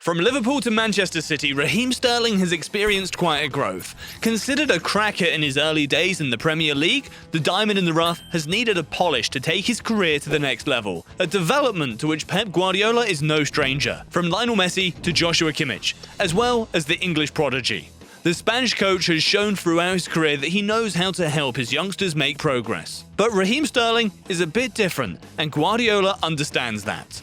From Liverpool to Manchester City, Raheem Sterling has experienced quite a growth. Considered a cracker in his early days in the Premier League, the diamond in the rough has needed a polish to take his career to the next level, a development to which Pep Guardiola is no stranger, from Lionel Messi to Joshua Kimmich, as well as the English prodigy. The Spanish coach has shown throughout his career that he knows how to help his youngsters make progress. But Raheem Sterling is a bit different, and Guardiola understands that.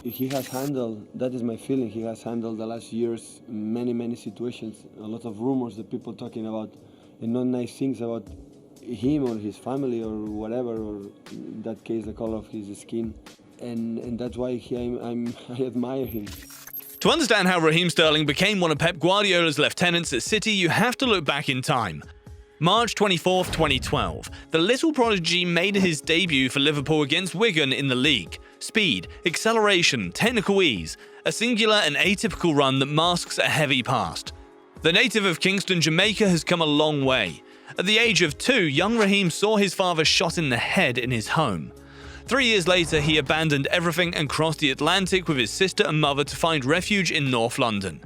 He has handled, that is my feeling, he has handled the last years many situations, a lot of rumors that people talking about and not nice things about him or his family or whatever, or in that case the color of his skin, and that's why I admire him. To understand how Raheem Sterling became one of Pep Guardiola's lieutenants at City, you have to look back in time. March 24, 2012, the little prodigy made his debut for Liverpool against Wigan in the league. Speed, acceleration, technical ease, a singular and atypical run that masks a heavy past. The native of Kingston, Jamaica has come a long way. At the age of 2, young Raheem saw his father shot in the head in his home. 3 years later, he abandoned everything and crossed the Atlantic with his sister and mother to find refuge in North London.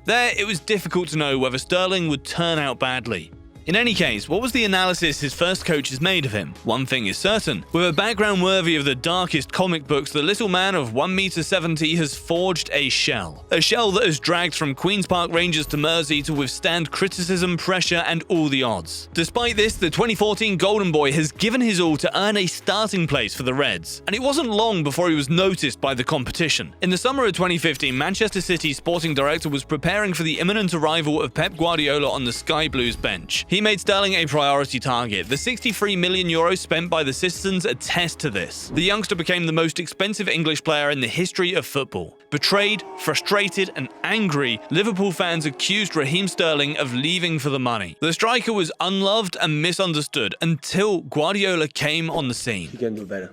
There, it was difficult to know whether Sterling would turn out badly. In any case, what was the analysis his first coaches made of him? One thing is certain. With a background worthy of the darkest comic books, the little man of 1.70 m has forged a shell. A shell that has dragged from Queen's Park Rangers to Mersey to withstand criticism, pressure, and all the odds. Despite this, the 2014 Golden Boy has given his all to earn a starting place for the Reds. And it wasn't long before he was noticed by the competition. In the summer of 2015, Manchester City's sporting director was preparing for the imminent arrival of Pep Guardiola on the Sky Blues bench. He made Sterling a priority target. The €63 million spent by the citizens attest to this. The youngster became the most expensive English player in the history of football. Betrayed, frustrated, and angry, Liverpool fans accused Raheem Sterling of leaving for the money. The striker was unloved and misunderstood until Guardiola came on the scene. He can do better.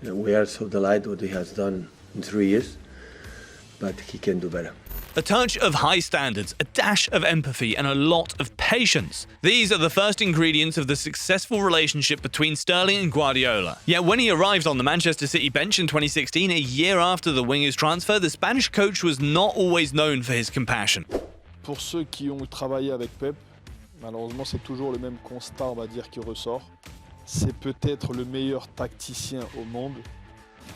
We are so delighted what he has done in 3 years, but he can do better. A touch of high standards, a dash of empathy, and a lot of patience. These are the first ingredients of the successful relationship between Sterling and Guardiola. Yet when he arrived on the Manchester City bench in 2016, a year after the winger's transfer, the Spanish coach was not always known for his compassion. Pour ceux qui ont travaillé avec Pep, malheureusement c'est toujours le même constat, on va dire, qui ressort. C'est peut-être le meilleur tacticien au monde.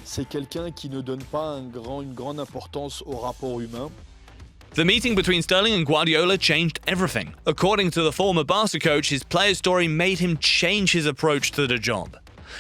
C'est quelqu'un qui ne donne pas une grande importance au rapport humain. The meeting between Sterling and Guardiola changed everything. According to the former Barca coach, his player's story made him change his approach to the job.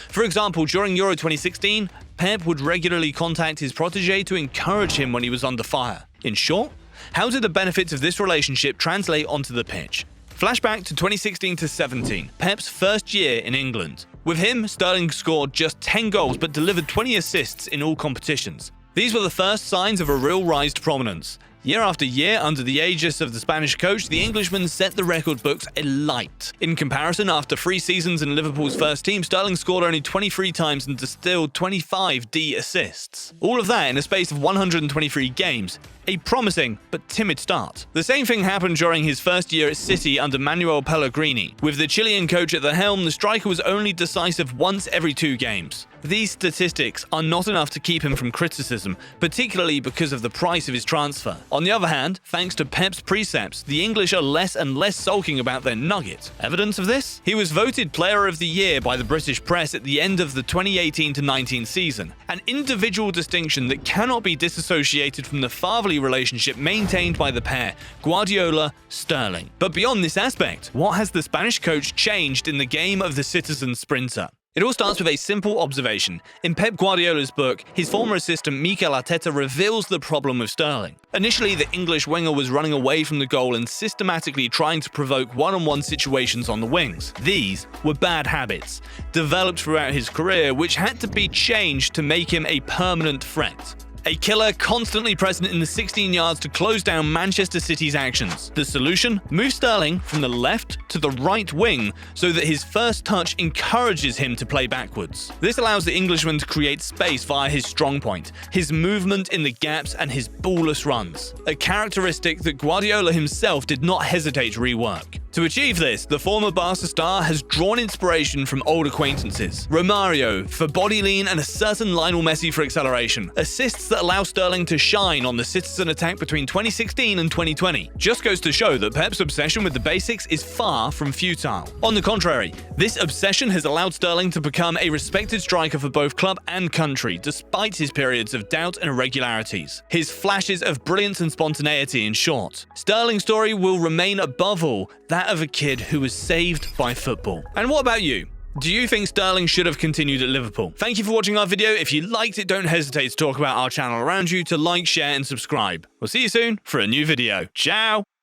For example, during Euro 2016, Pep would regularly contact his protege to encourage him when he was under fire. In short, how did the benefits of this relationship translate onto the pitch? Flashback to 2016-17, Pep's first year in England. With him, Sterling scored just 10 goals but delivered 20 assists in all competitions. These were the first signs of a real rise to prominence. Year after year, under the aegis of the Spanish coach, the Englishman set the record books alight. In comparison, after 3 seasons in Liverpool's first team, Sterling scored only 23 times and distilled 25 assists. All of that in a space of 123 games. A promising but timid start. The same thing happened during his first year at City under Manuel Pellegrini. With the Chilean coach at the helm, the striker was only decisive once every 2 games. These statistics are not enough to keep him from criticism, particularly because of the price of his transfer. On the other hand, thanks to Pep's precepts, the English are less and less sulking about their nugget. Evidence of this? He was voted Player of the Year by the British press at the end of the 2018-19 season, an individual distinction that cannot be disassociated from the fatherly relationship maintained by the pair, Guardiola-Sterling. But beyond this aspect, what has the Spanish coach changed in the game of the citizen sprinter? It all starts with a simple observation. In Pep Guardiola's book, his former assistant Mikel Arteta reveals the problem with Sterling. Initially, the English winger was running away from the goal and systematically trying to provoke one-on-one situations on the wings. These were bad habits, developed throughout his career, which had to be changed to make him a permanent threat. A killer constantly present in the 16 yards to close down Manchester City's actions. The solution? Move Sterling from the left to the right wing so that his first touch encourages him to play backwards. This allows the Englishman to create space via his strong point, his movement in the gaps and his ballless runs, a characteristic that Guardiola himself did not hesitate to rework. To achieve this, the former Barca star has drawn inspiration from old acquaintances. Romario for body lean and a certain Lionel Messi for acceleration. Assists that allow Sterling to shine on the citizen attack between 2016 and 2020. Just goes to show that Pep's obsession with the basics is far from futile. On the contrary, this obsession has allowed Sterling to become a respected striker for both club and country, despite his periods of doubt and irregularities. His flashes of brilliance and spontaneity, in short. Sterling's story will remain above all that of a kid who was saved by football. And what about you? Do you think Sterling should have continued at Liverpool? Thank you for watching our video. If you liked it, don't hesitate to talk about our channel around you, to like, share, and subscribe. We'll see you soon for a new video. Ciao!